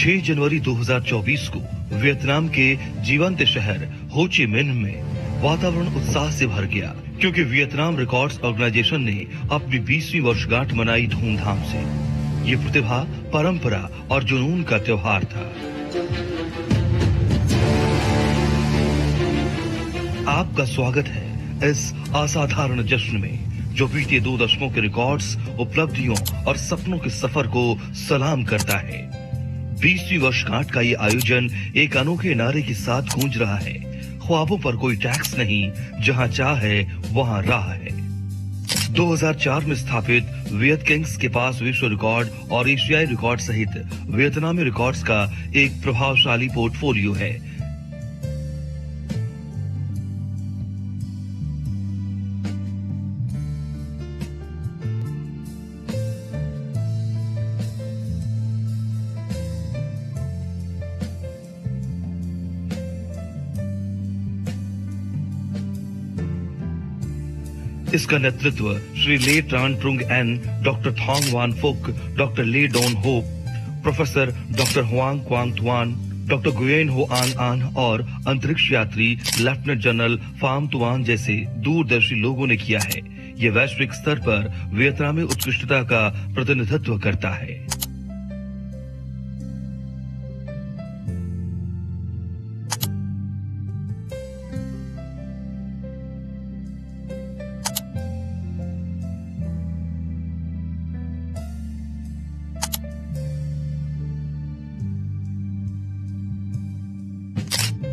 6 जनवरी 2024 को वियतनाम के जीवंत शहर हो ची मिन्ह में वातावरण उत्साह से भर गया, क्योंकि वियतनाम रिकॉर्ड्स ऑर्गेनाइजेशन ने अपनी 20वीं वर्षगांठ मनाई धूमधाम से। ये प्रतिभा, परंपरा और जुनून का त्योहार था। आपका स्वागत है इस असाधारण जश्न में, जो बीते 2 दशकों के रिकॉर्ड्स, उपलब्धियों और सपनों के सफर को सलाम करता है। 20वीं वर्षगांठ का ये आयोजन एक अनोखे नारे के साथ गूंज रहा है, ख्वाबों पर कोई टैक्स नहीं, जहां चाह है वहां राह है। 2004 में स्थापित वियत किंग्स के पास विश्व रिकॉर्ड और एशियाई रिकॉर्ड सहित वियतनामी रिकॉर्ड्स का एक प्रभावशाली पोर्टफोलियो है। इसका नेतृत्व Shri Le Tran Trung An, doctor Thong Van Phuc, doctor Le Doan Hop, professor doctor Hoang Quang Tuan, doctor Nguyen Hoang आन और अंतरिक्ष यात्री लेफ्टिनेंट जनरल फाम तुआन जैसे दूरदर्शी लोगों ने किया है। ये वैश्विक स्तर पर वियतनामी उत्कृष्टता का प्रतिनिधित्व करता है।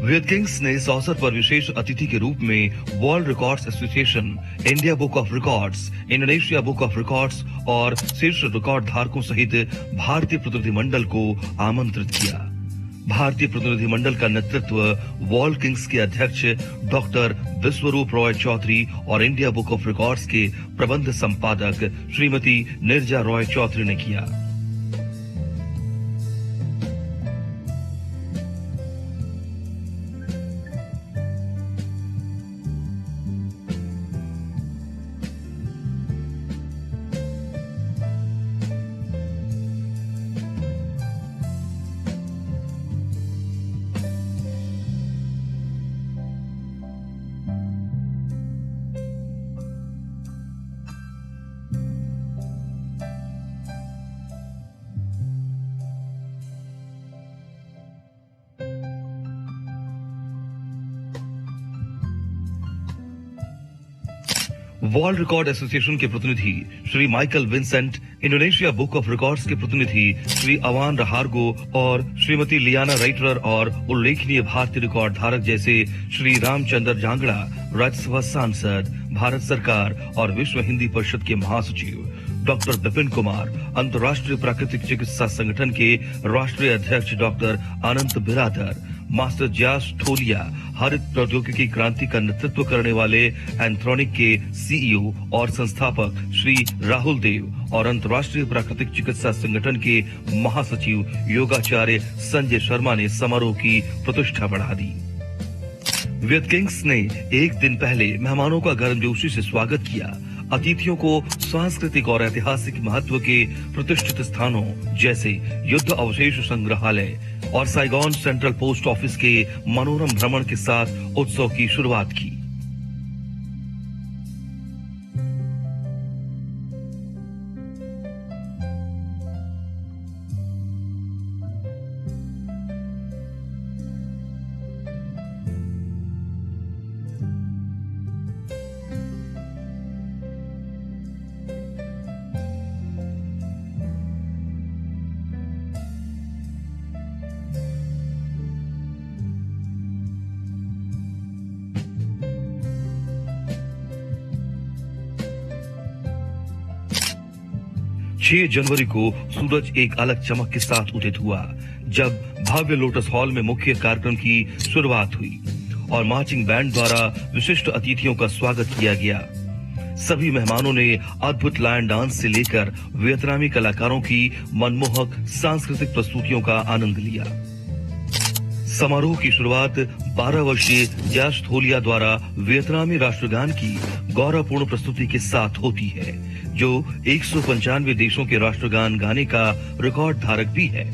वियत किंग्स ने इस अवसर पर विशेष अतिथि के रूप में world records association, India book of records, Indonesia book of records और शीर्ष रिकॉर्ड धारकों सहित भारतीय प्रतिनिधिमंडल को आमंत्रित किया। भारतीय प्रतिनिधिमंडल का नेतृत्व वर्ल्ड किंग्स के अध्यक्ष डॉक्टर विश्वरूप रॉय चौधरी और इंडिया बुक ऑफ रिकॉर्ड्स के प्रबंध संपादक श्रीमती निर्जा रॉय चौधरी ने किया। वर्ल्ड रिकॉर्ड एसोसिएशन के प्रतिनिधि Shri Michael Vincent, Indonesia book of records के प्रतिनिधि श्री अवान रहारगो और श्रीमती लियाना राइटर और उल्लेखनीय भारतीय रिकॉर्ड धारक जैसे श्री रामचंद्र जांगड़ा, राज्यसभा सांसद, भारत सरकार और विश्व हिंदी परिषद के महासचिव डॉक्टर विपिन कुमार, अंतर्राष्ट्रीय प्राकृतिक चिकित्सा संगठन के राष्ट्रीय अध्यक्ष डॉक्टर अनंत बिरादर, मास्टर ज्यास ठोलिया, हरित प्रौद्योगिकी क्रांति का नेतृत्व करने वाले एंथ्रोनिक के सीईओ और संस्थापक श्री राहुल देव और अंतर्राष्ट्रीय प्राकृतिक चिकित्सा संगठन के महासचिव योगाचार्य संजय शर्मा ने समारोह की प्रतिष्ठा बढ़ा दी। वियत किंग्स ने एक दिन पहले मेहमानों का गर्मजोशी से स्वागत किया। अतिथियों को सांस्कृतिक और ऐतिहासिक महत्व के प्रतिष्ठित स्थानों जैसे युद्ध अवशेष संग्रहालय और साइगॉन सेंट्रल पोस्ट ऑफिस के मनोरम भ्रमण के साथ उत्सव की शुरुआत की। जनवरी को सूरज एक अलग चमक के साथ उदित हुआ, जब भव्य लोटस हॉल में मुख्य कार्यक्रम की शुरुआत हुई और मार्चिंग बैंड द्वारा विशिष्ट अतिथियों का स्वागत किया गया। सभी मेहमानों ने अद्भुत लायन डांस से लेकर वियतनामी कलाकारों की मनमोहक सांस्कृतिक प्रस्तुतियों का आनंद लिया। समारोह की शुरुआत 12 वर्षीय ज्यास ठोलिया द्वारा वियतनामी राष्ट्रगान की गौरवपूर्ण प्रस्तुति के साथ होती है, जो 195 देशों के राष्ट्रगान गाने का रिकॉर्ड धारक भी है।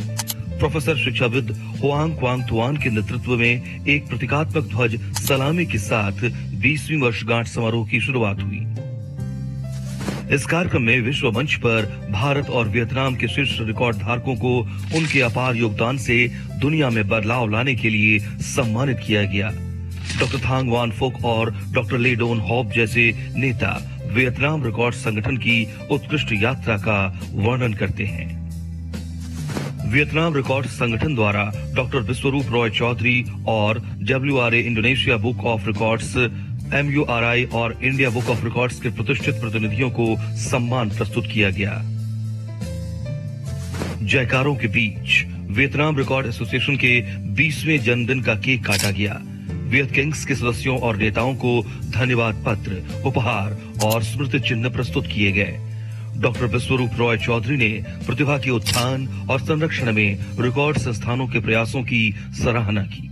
प्रोफेसर शिक्षाविद हुआंग क्वांग तुआन के नेतृत्व में एक प्रतीकात्मक ध्वज सलामी के साथ 20वीं वर्षगांठ समारोह की शुरुआत हुई। इस कार्यक्रम में विश्व मंच पर भारत और वियतनाम के शीर्ष रिकॉर्ड धारकों को उनके अपार योगदान से दुनिया में बदलाव लाने के लिए सम्मानित किया गया। डॉक्टर थांग वान फोक और डॉक्टर ले डोन हॉप जैसे नेता वियतनाम रिकॉर्ड संगठन की उत्कृष्ट यात्रा का वर्णन करते हैं। वियतनाम रिकॉर्ड संगठन द्वारा डॉक्टर विश्वरूप रॉय चौधरी और WRA Indonesia book of records, MURI और इंडिया बुक ऑफ रिकॉर्ड्स के प्रतिष्ठित प्रतिनिधियों को सम्मान प्रस्तुत किया गया। जयकारों के बीच वियतनाम रिकॉर्ड एसोसिएशन के 20वें जन्मदिन का केक काटा गया। वियत किंग्स के सदस्यों और नेताओं को धन्यवाद पत्र, उपहार और स्मृति चिन्ह प्रस्तुत किए गए। डॉक्टर विश्वरूप रॉय चौधरी ने प्रतिभा के उत्थान और संरक्षण में रिकॉर्ड संस्थानों के प्रयासों की सराहना की।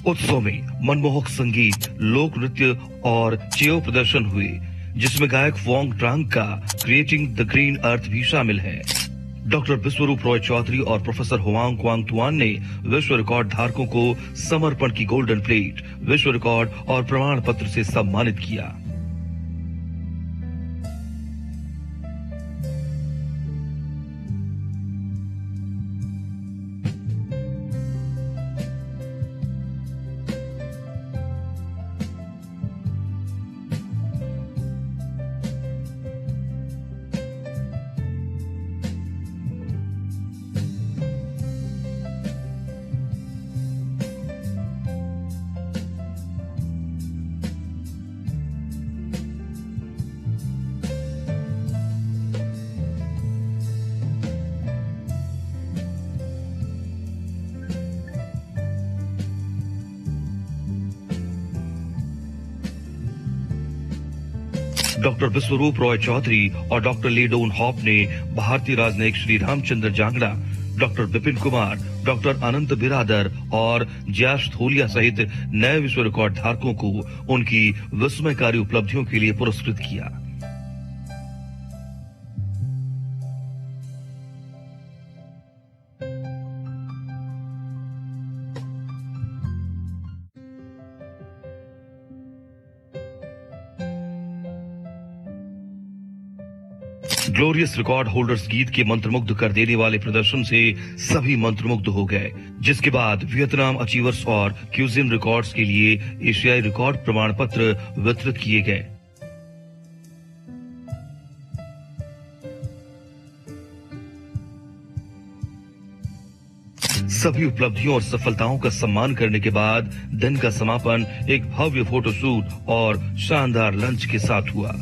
उत्सव में मनमोहक संगीत, लोक नृत्य और चेयो प्रदर्शन हुए, जिसमें गायक वोंग ट्रांग का क्रिएटिंग द ग्रीन अर्थ भी शामिल है। डॉक्टर विश्वरूप रॉय चौधरी और प्रोफेसर हुआंग क्वांग तुआन ने विश्व रिकॉर्ड धारकों को समर्पण की गोल्डन प्लेट, विश्व रिकॉर्ड और प्रमाण पत्र से सम्मानित किया। डॉक्टर विश्वरूप रॉय चौधरी और डॉक्टर ले डोन हॉप ने भारतीय राजनयिक श्री रामचंद्र जांगड़ा, डॉक्टर विपिन कुमार, डॉक्टर अनंत बिरादर और जयाश थोलिया सहित नए विश्व रिकॉर्ड धारकों को उनकी विस्मयकारी उपलब्धियों के लिए पुरस्कृत किया। ग्लोरियस रिकॉर्ड होल्डर्स गीत के मंत्रमुग्ध कर देने वाले प्रदर्शन से सभी मंत्रमुग्ध हो गए, जिसके बाद वियतनाम अचीवर्स और क्यूजिन रिकॉर्ड्स के लिए एशियाई रिकॉर्ड प्रमाण पत्र वितरित किए गए। सभी उपलब्धियों और सफलताओं का सम्मान करने के बाद दिन का समापन एक भव्य फोटोशूट और शानदार लंच के साथ हुआ।